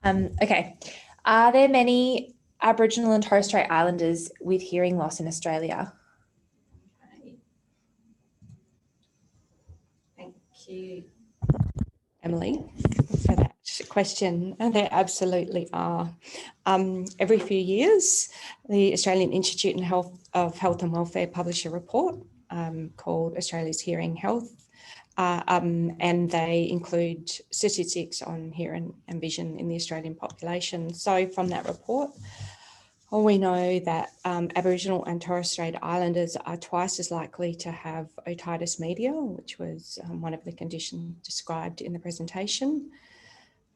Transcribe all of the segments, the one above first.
Okay. Are there many Aboriginal and Torres Strait Islanders with hearing loss in Australia? Okay. Thank you, Emily, for that question. And there absolutely are. Every few years, the Australian Institute of Health and Welfare publish a report called Australia's Hearing Health. And they include statistics on hearing and vision in the Australian population. So from that report, we know that Aboriginal and Torres Strait Islanders are twice as likely to have otitis media, which was one of the conditions described in the presentation,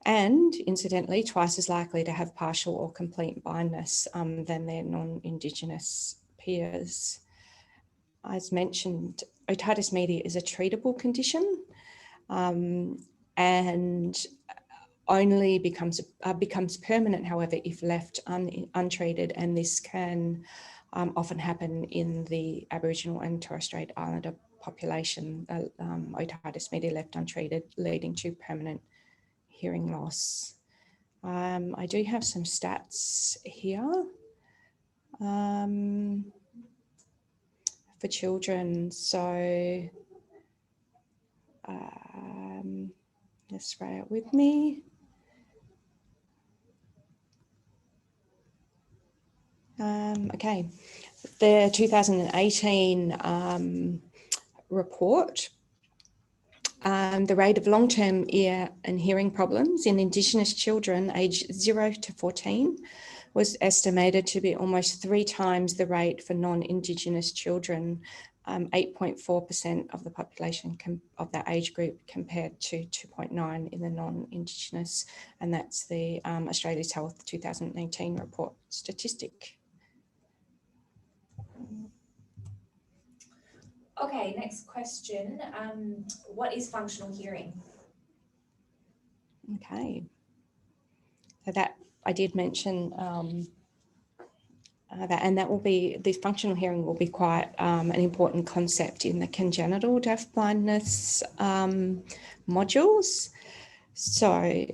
and incidentally, twice as likely to have partial or complete blindness than their non-Indigenous peers. As mentioned, otitis media is a treatable condition and only becomes permanent, however, if left untreated, and this can often happen in the Aboriginal and Torres Strait Islander population, otitis media left untreated, leading to permanent hearing loss. I do have some stats here for children, so just bear with me. Okay, the 2018 report, the rate of long-term ear and hearing problems in Indigenous children aged 0 to 14 was estimated to be almost 3 times the rate for non-Indigenous children, 8.4% of the population of that age group compared to 2.9 in the non-Indigenous, and that's the Australia's Health 2018 report statistic. Okay, next question. What is functional hearing? Okay, so that I did mention that, and that will be, the functional hearing will be quite an important concept in the congenital deafblindness modules. So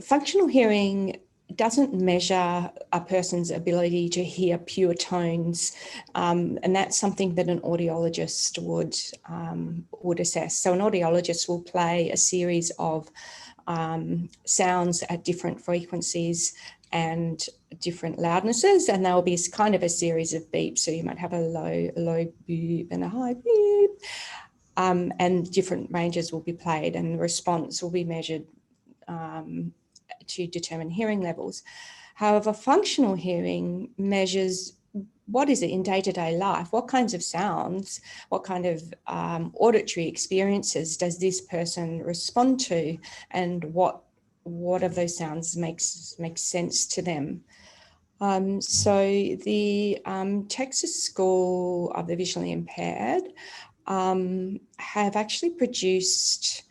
functional hearing doesn't measure a person's ability to hear pure tones, and that's something that an audiologist would assess. So an audiologist will play a series of sounds at different frequencies and different loudnesses, and there will be kind of a series of beeps. So you might have a low beep and a high beep, and different ranges will be played, and the response will be measured to determine hearing levels. However, functional hearing measures what is it in day-to-day life, what kinds of sounds, what kind of auditory experiences does this person respond to, and what of those sounds makes sense to them. So the Texas School of the Visually Impaired have actually produced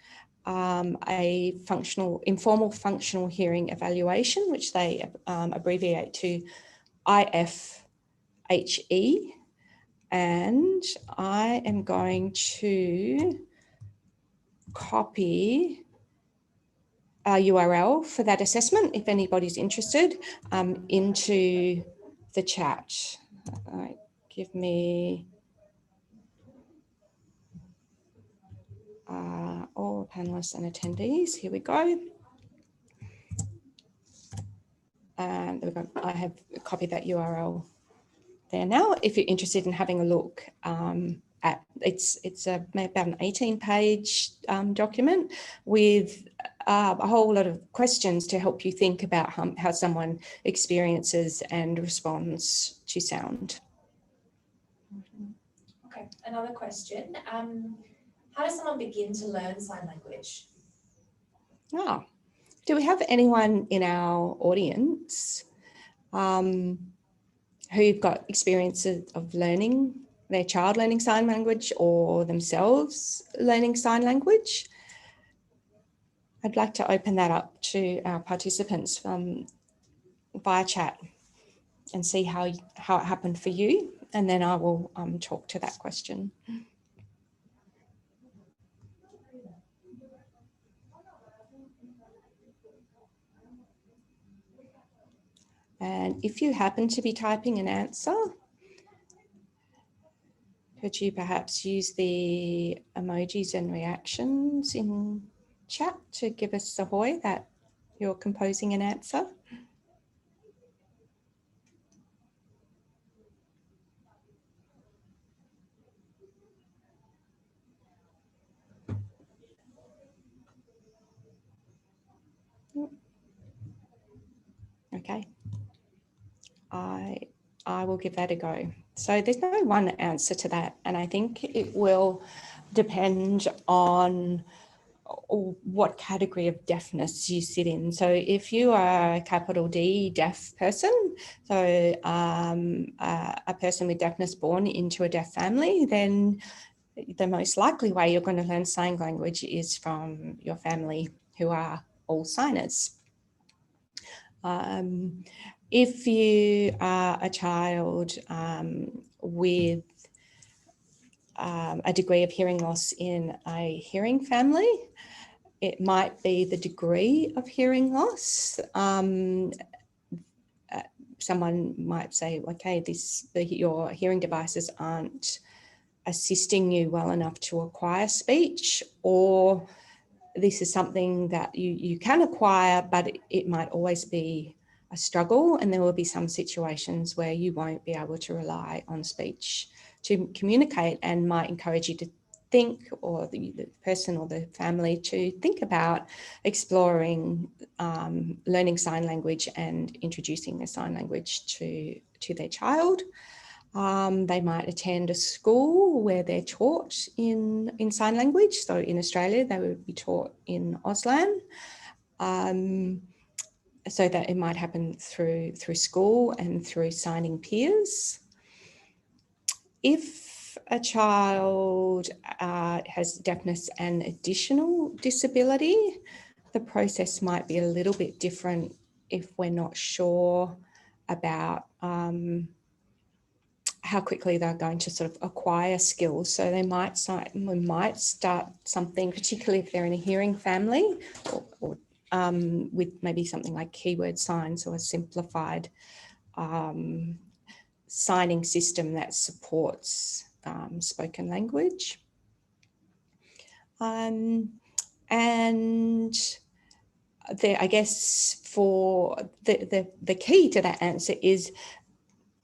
a informal functional hearing evaluation, which they abbreviate to IFHE, and I am going to copy a URL for that assessment if anybody's interested into the chat. Give me all panelists and attendees. Here we go. And there we go. I have copied that URL there now. If you're interested in having a look at it's about an 18-page document with a whole lot of questions to help you think about how someone experiences and responds to sound. Okay, another question. How does someone begin to learn sign language? Do we have anyone in our audience who've got experiences of learning, their child learning sign language or themselves learning sign language? I'd like to open that up to our participants via chat and see how it happened for you, and then I will talk to that question. And if you happen to be typing an answer, could you perhaps use the emojis and reactions in chat to give us a hoy that you're composing an answer? Okay, I will give that a go. So there's no one answer to that, and I think it will depend on what category of deafness you sit in. So if you are a capital D deaf person, so a person with deafness born into a deaf family, then the most likely way you're going to learn sign language is from your family who are all signers. If you are a child with a degree of hearing loss in a hearing family, it might be the degree of hearing loss. Someone might say, okay, your hearing devices aren't assisting you well enough to acquire speech, or this is something that you can acquire, but it might always be a struggle, and there will be some situations where you won't be able to rely on speech to communicate, and might encourage you to think, or the person or the family to think about exploring learning sign language and introducing the sign language to their child. They might attend a school where they're taught in sign language. So in Australia, they would be taught in Auslan. So that it might happen through school and through signing peers. If a child has deafness and additional disability, the process might be a little bit different if we're not sure about how quickly they're going to sort of acquire skills. So we might start something, particularly if they're in a hearing family, or with maybe something like keyword signs or a simplified signing system that supports spoken language. And I guess for the key to that answer is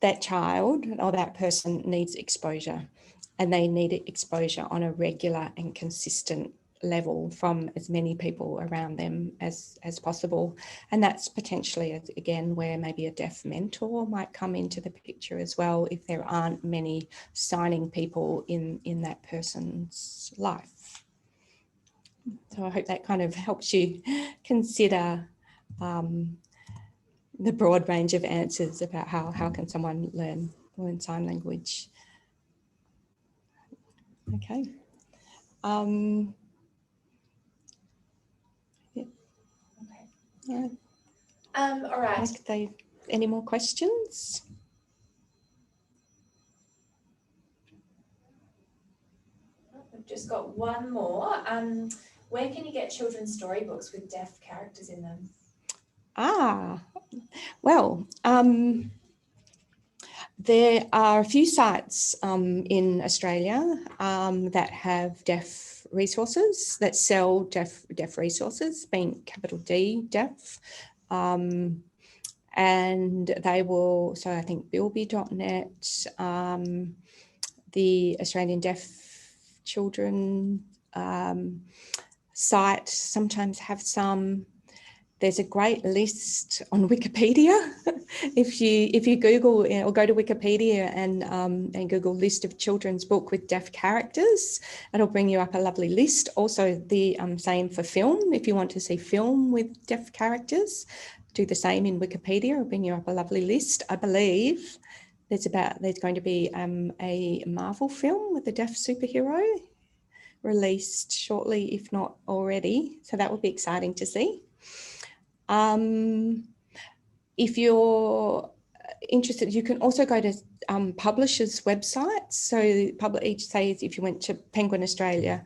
that child or that person needs exposure, and they need exposure on a regular and consistent level from as many people around them as possible. And that's potentially, again, where maybe a deaf mentor might come into the picture as well, if there aren't many signing people in that person's life. So I hope that kind of helps you consider the broad range of answers about how can someone learn sign language. Okay. Yeah. Okay. All right. Any more questions? We've just got one more. Where can you get children's storybooks with deaf characters in them? Well, there are a few sites in Australia that have deaf resources, that sell deaf resources, being capital D deaf. And they will, so I think bilby.net, the Australian Deaf Children site sometimes have some. There's a great list on Wikipedia. if you Google or go to Wikipedia and Google list of children's book with deaf characters, it'll bring you up a lovely list. Also the same for film. If you want to see film with deaf characters, do the same in Wikipedia. It'll bring you up a lovely list. I believe there's going to be a Marvel film with a deaf superhero released shortly, if not already. So that would be exciting to see. If you're interested, you can also go to publishers' websites. So say if you went to Penguin Australia,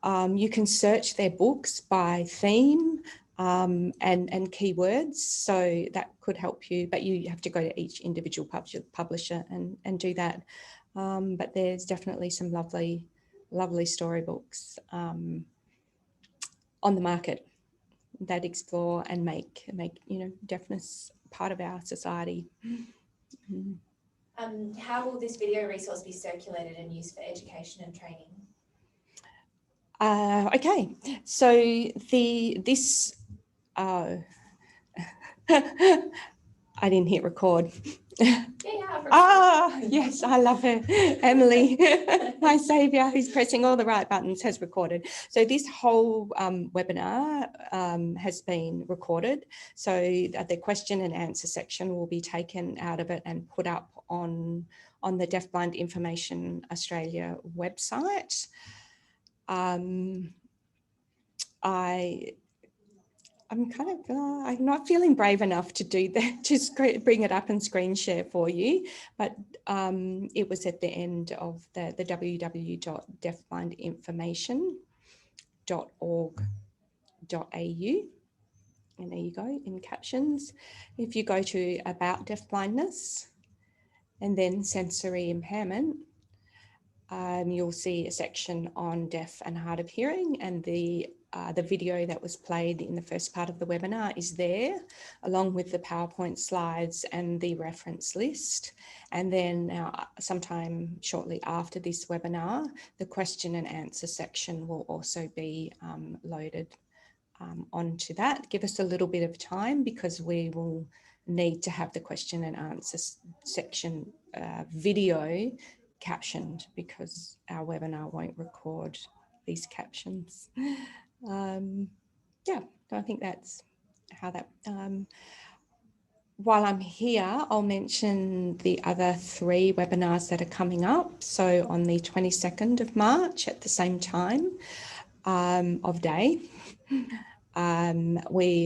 you can search their books by theme. and keywords. So that could help you, but you have to go to each individual publisher and do that. But there's definitely some lovely storybooks on the market that explore and make deafness part of our society. How will this video resource be circulated and used for education and training? Okay, so this I didn't hit record. Yes, I love her. Emily, my saviour, who's pressing all the right buttons, has recorded. So this whole webinar has been recorded. So the question and answer section will be taken out of it and put up on the Deafblind Information Australia website. I'm kind of, I'm not feeling brave enough to do that, just bring it up and screen share for you. But it was at the end of the www.deafblindinformation.org.au. And there you go, in captions. If you go to About Deafblindness and then Sensory Impairment, you'll see a section on deaf and hard of hearing, and the video that was played in the first part of the webinar is there, along with the PowerPoint slides and the reference list. And then sometime shortly after this webinar, the question and answer section will also be loaded onto that. Give us a little bit of time because we will need to have the question and answer section video captioned because our webinar won't record these captions. Yeah, I think that's how that, while I'm here, I'll mention the other 3 webinars that are coming up. So on the 22nd of March at the same time of day, Emily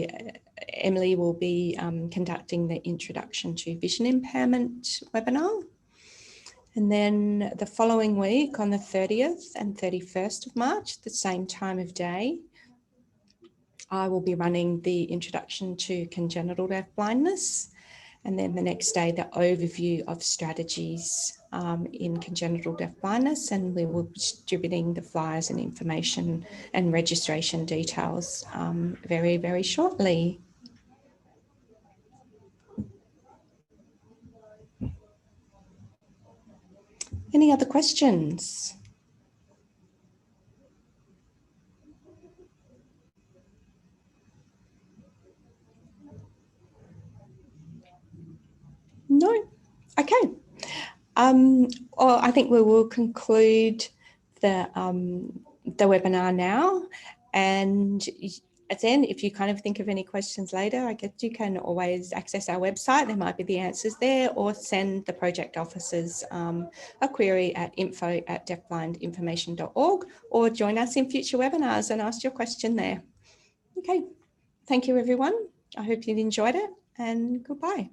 will be conducting the Introduction to Vision Impairment webinar. And then the following week on the 30th and 31st of March, the same time of day, I will be running the Introduction to Congenital Deafblindness. And then the next day, the overview of strategies in congenital deafblindness. And we will be distributing the flyers and information and registration details very, very shortly. Any other questions? No? Okay. Well, I think we will conclude the webinar now. And then if you kind of think of any questions later, I guess you can always access our website. There might be the answers there, or send the project officers a query at info@deafblindinformation.org, or join us in future webinars and ask your question there. Okay, thank you everyone. I hope you've enjoyed it, and goodbye.